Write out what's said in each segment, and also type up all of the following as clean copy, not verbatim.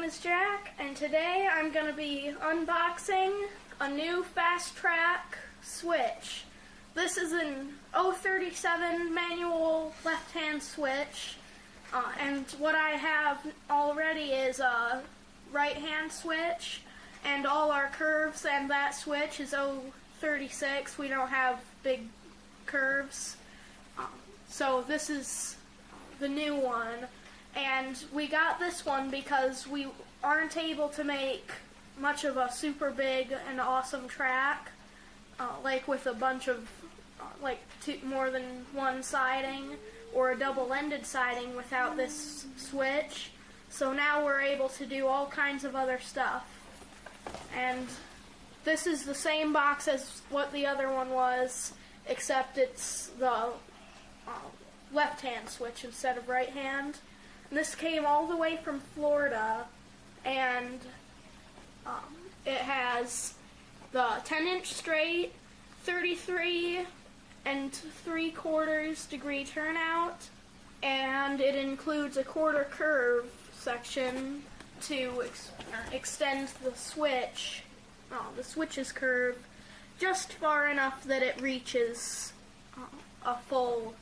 is Jack, and today I'm going to be unboxing a new Fast Track switch. This is an 037 manual left-hand switch, and what I have already is a right-hand switch, and all our curves and that switch is 036. We don't have big curves, so this is the new one. And we got this one because we aren't able to make much of a super big and awesome track, like with a bunch of more than one siding or a double-ended siding without this switch. So now we're able to do all kinds of other stuff. And this is the same box as what the other one was, except it's the left-hand switch instead of right-hand. This came all the way from Florida, and it has the 10-inch straight, 33 3/4 degree turnout, and it includes a quarter curve section to extend the switch. The switch's curve just far enough that it reaches a full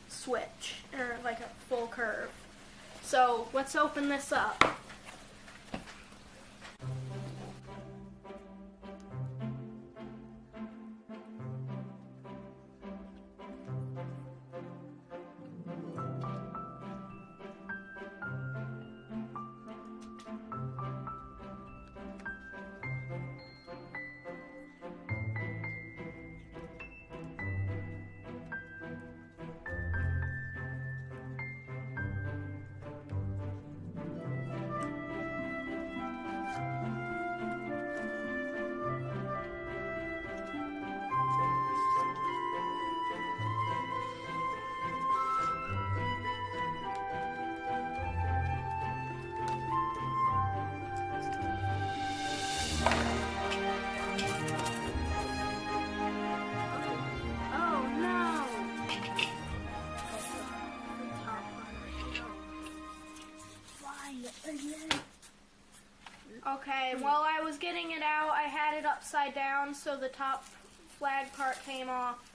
switch, or like a full curve. So let's open this up. Okay, while I was getting it out, I had it upside down so the top flag part came off.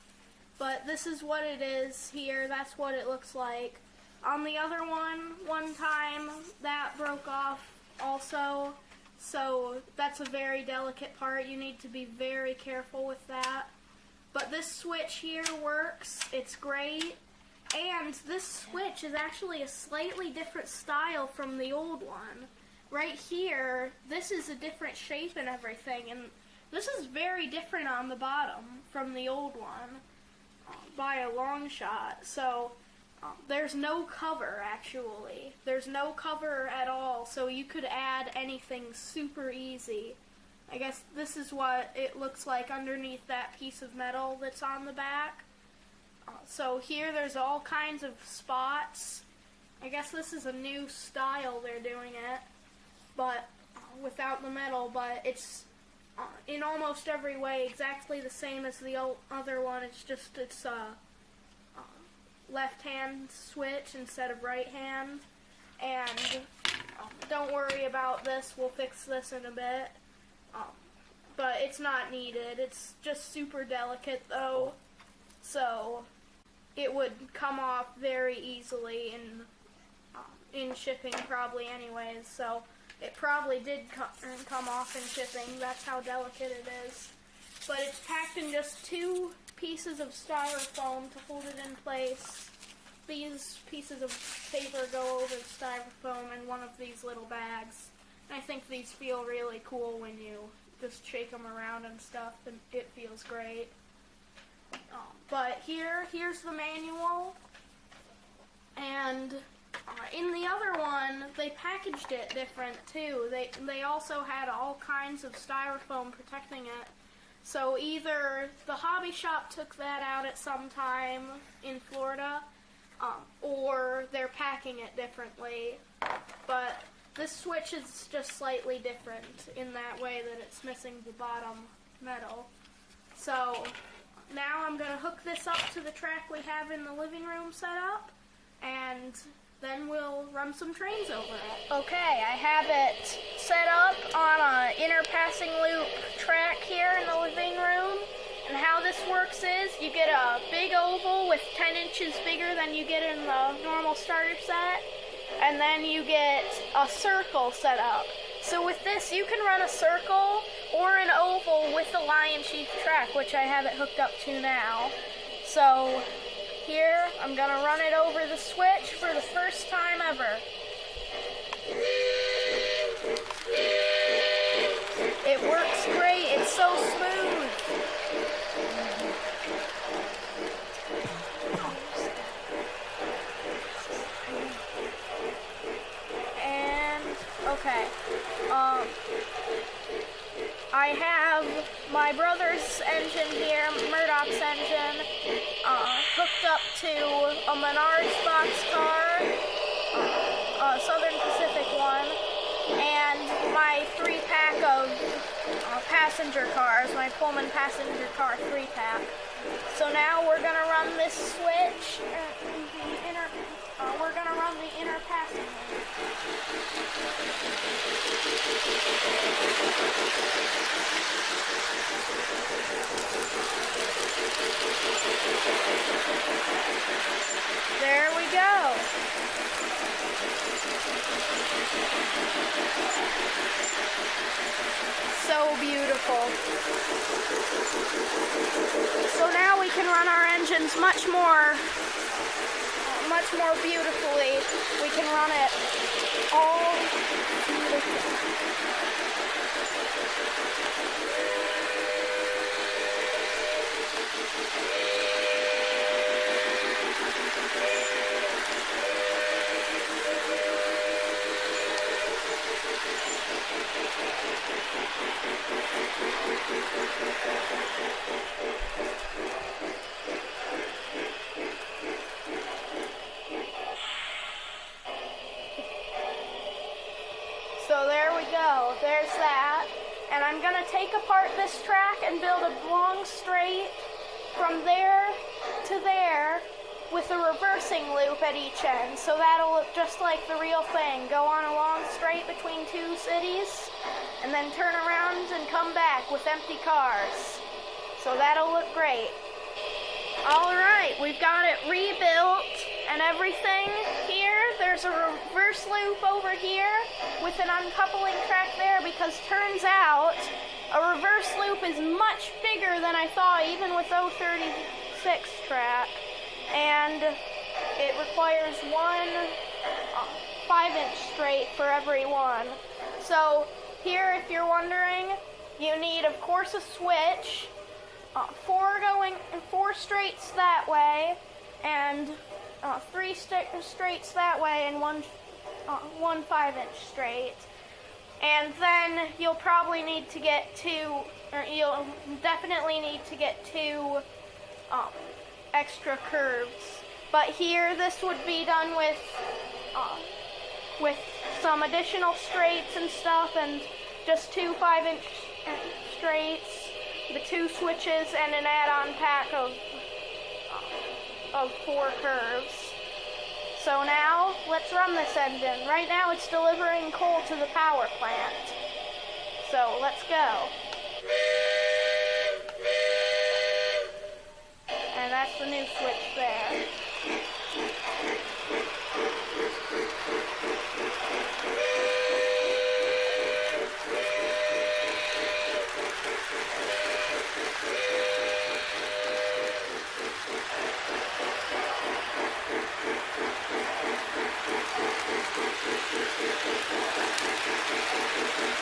But this is what it is here. That's what it looks like. On the other one time, that broke off also. So that's a very delicate part. You need to be very careful with that. But this switch here works. It's great. And this switch is actually a slightly different style from the old one. Right here, this is a different shape and everything, and this is very different on the bottom from the old one by a long shot. So there's no cover, actually. There's no cover at all, so you could add anything super easy. I guess this is what it looks like underneath that piece of metal that's on the back. So here there's all kinds of spots. I guess this is a new style they're doing it, but without the metal, but it's in almost every way exactly the same as the other one. It's just it's a left-hand switch instead of right-hand. And don't worry about this, we'll fix this in a bit. But it's not needed. It's just super delicate though, so it would come off very easily in shipping probably anyways. So it probably did come off in shipping. That's how delicate it is. But it's packed in just 2 pieces of styrofoam to hold it in place. These pieces of paper go over the styrofoam in one of these little bags. And I think these feel really cool when you just shake them around and stuff, and it feels great. But here's the manual. And in the other one, they packaged it different too. They also had all kinds of styrofoam protecting it. So either the hobby shop took that out at some time in Florida, or they're packing it differently. But this switch is just slightly different in that way that it's missing the bottom metal. So now I'm going to hook this up to the track we have in the living room set up, and then we'll run some trains over it. Okay, I have it set up on an inner passing loop track here in the living room. And how this works is you get a big oval with 10 inches bigger than you get in the normal starter set. And then you get a circle set up. So with this, you can run a circle or an oval with the Lion Sheath track, which I have it hooked up to now. So here, I'm going to run it over the switch for the first time ever. It works great. It's so smooth. And, okay. I have my brother's engine here, Murdoch's engine, hooked up to a Menards boxcar, a Southern Pacific one, and my 3-pack of passenger cars, my Pullman passenger car 3-pack. So now we're going to run this switch, we're going to run the inner passing lane. There we go. So beautiful. So now we can run our engines much more beautifully. We can run it all beautifully. So there we go, there's that. And I'm going to take apart this track and build a long straight from there to there with a reversing loop at each end. So that'll look just like the real thing. Go on a long straight between two cities and then turn around and come back with empty cars. So that'll look great. Alright, we've got it rebuilt and everything here. There's a reverse loop over here with an uncoupling track there because turns out a reverse loop is much bigger than I thought, even with 036 track. And it requires one 5-inch straight for every one. So here, if you're wondering, you need, of course, a switch, 4 straights that way, and 3 straights that way, and one 5-inch straight. And then you'll probably need to get you'll definitely need to get 2 extra curves. But here, this would be done with some additional straights and stuff, and just 2 5-inch straights, the 2 switches, and an add-on pack of 4 curves. So now, let's run this engine. Right now, it's delivering coal to the power plant. So, let's go. And that's the new switch there.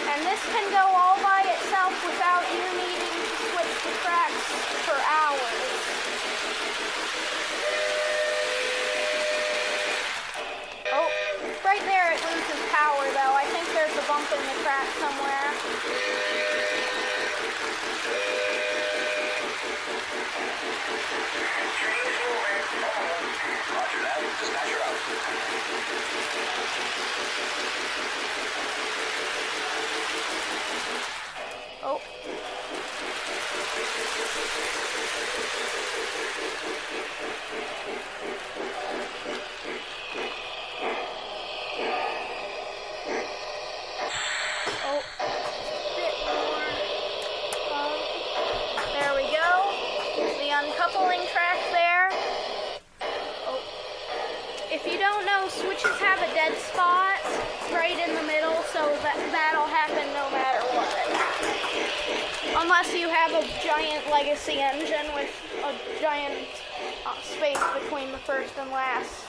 And this can go all by itself without you needing to switch the tracks for hours. Oh, right there it loses power though. I think there's a bump in the track somewhere. Roger that. Dispatcher out. Oh. switches have a dead spot right in the middle, so that'll happen no matter what. Unless you have a giant legacy engine with a giant space between the first and last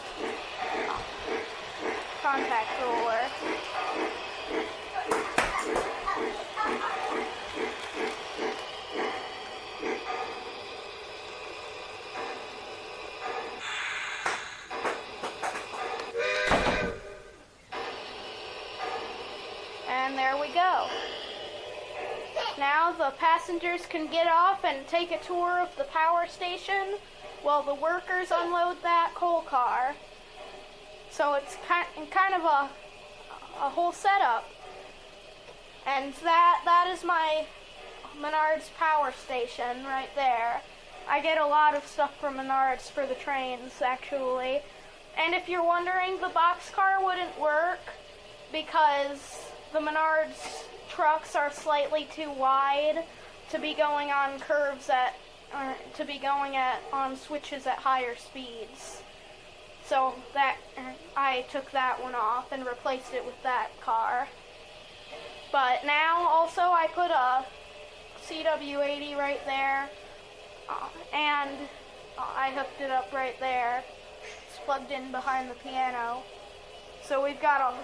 contact roller. And there we go. Now the passengers can get off and take a tour of the power station while the workers unload that coal car. So it's kind of a whole setup. And that is my Menards power station right there. I get a lot of stuff from Menards for the trains, actually. And if you're wondering, the boxcar wouldn't work because the Menards trucks are slightly too wide to be going on curves on switches at higher speeds. So that I took that one off and replaced it with that car. But now also I put a CW80 right there, and I hooked it up right there. It's plugged in behind the piano. So we've got a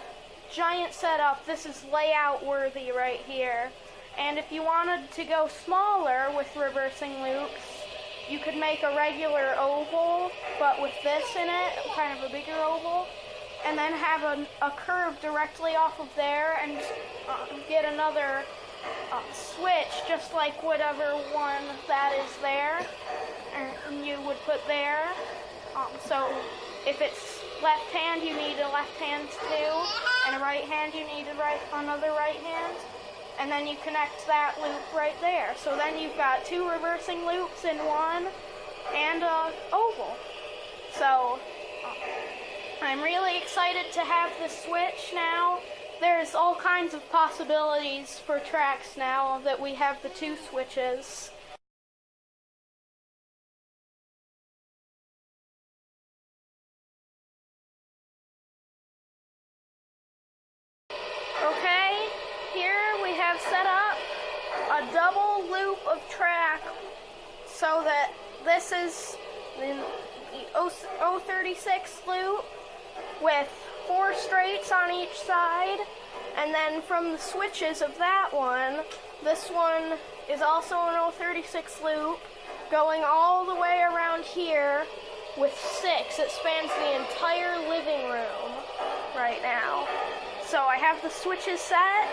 giant setup. This is layout worthy right here. And if you wanted to go smaller with reversing loops, you could make a regular oval, but with this in it, kind of a bigger oval, and then have a curve directly off of there and get another switch, just like whatever one that is there, and you would put there. So if it's left hand, you need a left hand too, and a right hand, you need another right hand. And then you connect that loop right there. So then you've got two reversing loops in one and an oval. So I'm really excited to have this switch now. There's all kinds of possibilities for tracks now that we have the two switches. Okay, here we have set up a double loop of track so that this is the 036 loop with 4 straights on each side, and then from the switches of that one, this one is also an 036 loop going all the way around here with 6. It spans the entire living room right now. So I have the switches set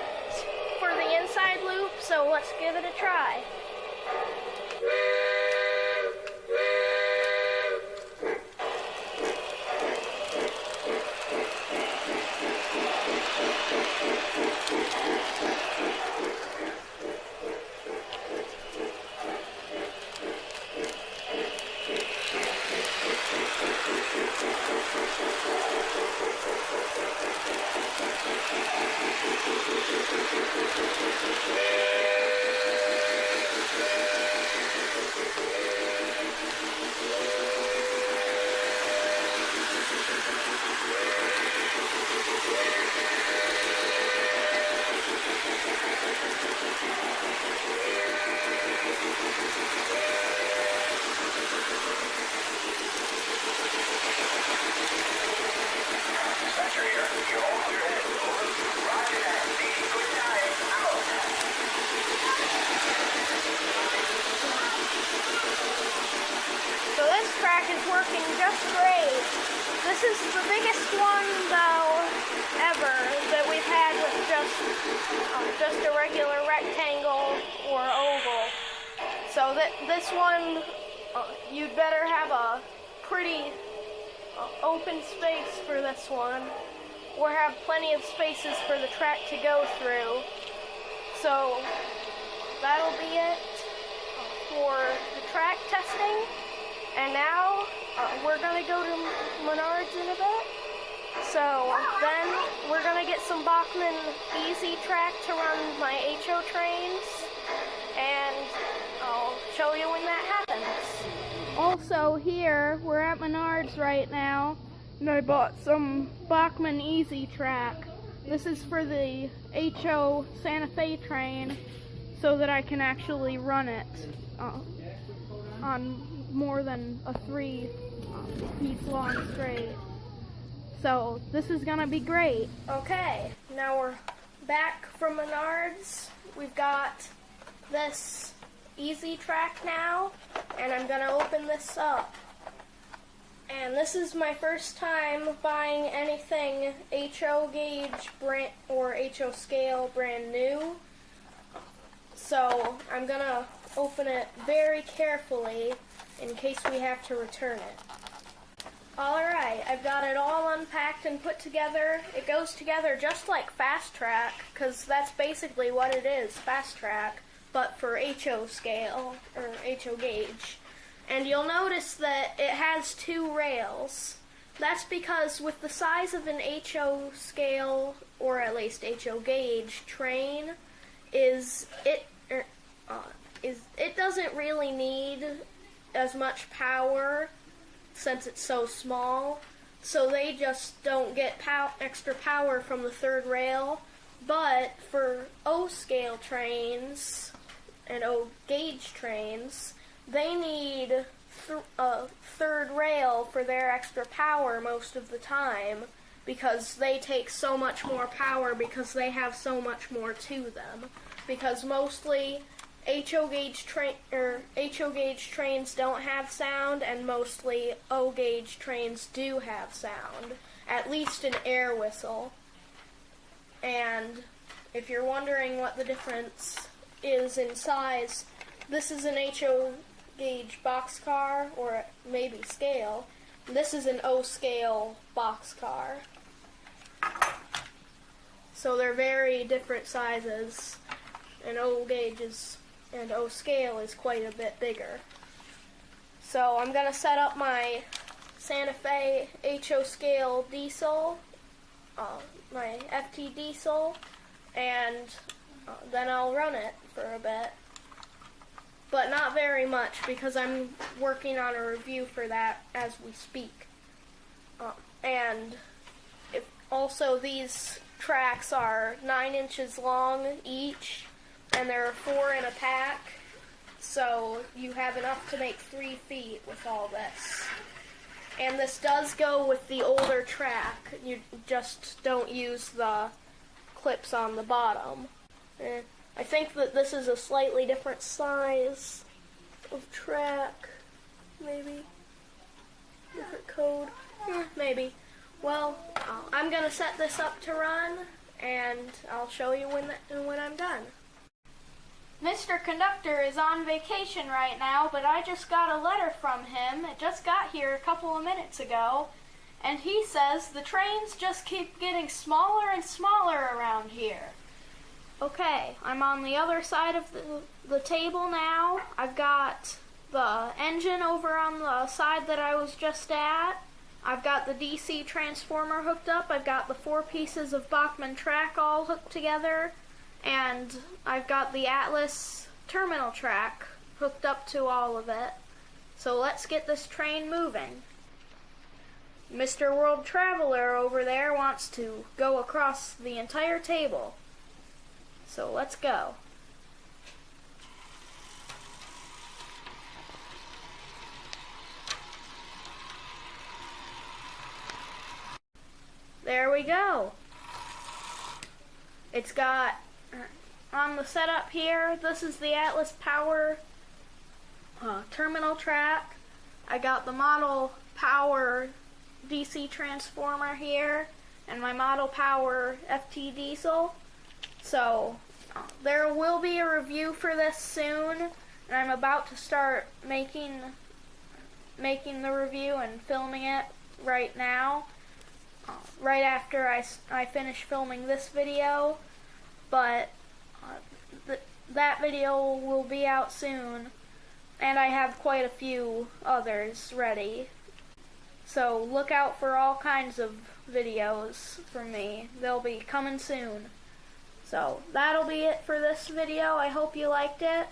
for the inside loop, so let's give it a try. So this track is working just great. This is the biggest one, though, ever that we've had with just a regular rectangle or oval. So this one, you'd better have a pretty open space for this one, or have plenty of spaces for the track to go through. So that'll be it for the track testing. And now we're going to go to Menards in a bit. So then we're going to get some Bachmann Easy track to run my HO trains, and I'll show you when that happens. Also here, we're at Menards right now, And I bought some Bachmann Easy Track. This is for the HO Santa Fe train so that I can actually run it on more than a 3-piece long straight. So this is gonna be great. Okay, now we're back from Menards. We've got this Easy Track now, and I'm gonna open this up. And this is my first time buying anything HO gauge brand or HO scale brand new. So I'm gonna open it very carefully in case we have to return it. Alright, I've got it all unpacked and put together. It goes together just like Fast Track, because that's basically what it is, Fast Track, but for HO scale, or HO gauge. And you'll notice that it has 2 rails. That's because with the size of an HO scale, or at least HO gauge train, it doesn't really need as much power since it's so small. So they just don't get extra power from the 3rd rail. But for O scale trains and O gauge trains, they need a 3rd rail for their extra power most of the time, because they take so much more power because they have so much more to them. Because mostly HO gauge trains don't have sound, and mostly O gauge trains do have sound, at least an air whistle. And if you're wondering what the difference is in size, this is an HO gauge boxcar, or maybe scale. This is an O scale boxcar. So they're very different sizes, and O gauge and O scale is quite a bit bigger. So I'm going to set up my Santa Fe HO scale diesel, my FT diesel, and then I'll run it for a bit. But not very much, because I'm working on a review for that as we speak. And also these tracks are 9 inches long each, and there are 4 in a pack, so you have enough to make 3 feet with all this. And this does go with the older track. You just don't use the clips on the bottom. I think that this is a slightly different size of track, maybe. Different code, maybe. Well, I'm gonna set this up to run, and I'll show you when I'm done. Mr. Conductor is on vacation right now, but I just got a letter from him. It just got here a couple of minutes ago, and he says the trains just keep getting smaller and smaller around here. Okay, I'm on the other side of the table now. I've got the engine over on the side that I was just at. I've got the DC transformer hooked up. I've got the 4 pieces of Bachmann track all hooked together. And I've got the Atlas terminal track hooked up to all of it. So let's get this train moving. Mr. World Traveler over there wants to go across the entire table. So let's go. There we go. It's got, on the setup here, this is the Atlas Power terminal track. I got the Model Power DC transformer here, and my Model Power FT diesel. So there will be a review for this soon, and I'm about to start making the review and filming it right now, right after I finish filming this video. But that video will be out soon, and I have quite a few others ready. So look out for all kinds of videos from me. They'll be coming soon. So that'll be it for this video. I hope you liked it.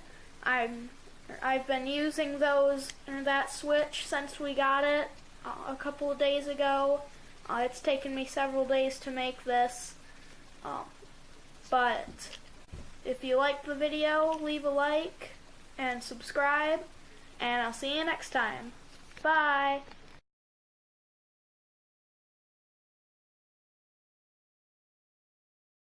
I've been using that switch since we got it a couple of days ago, It's taken me several days to make this, but if you liked the video, leave a like and subscribe, and I'll see you next time. Bye!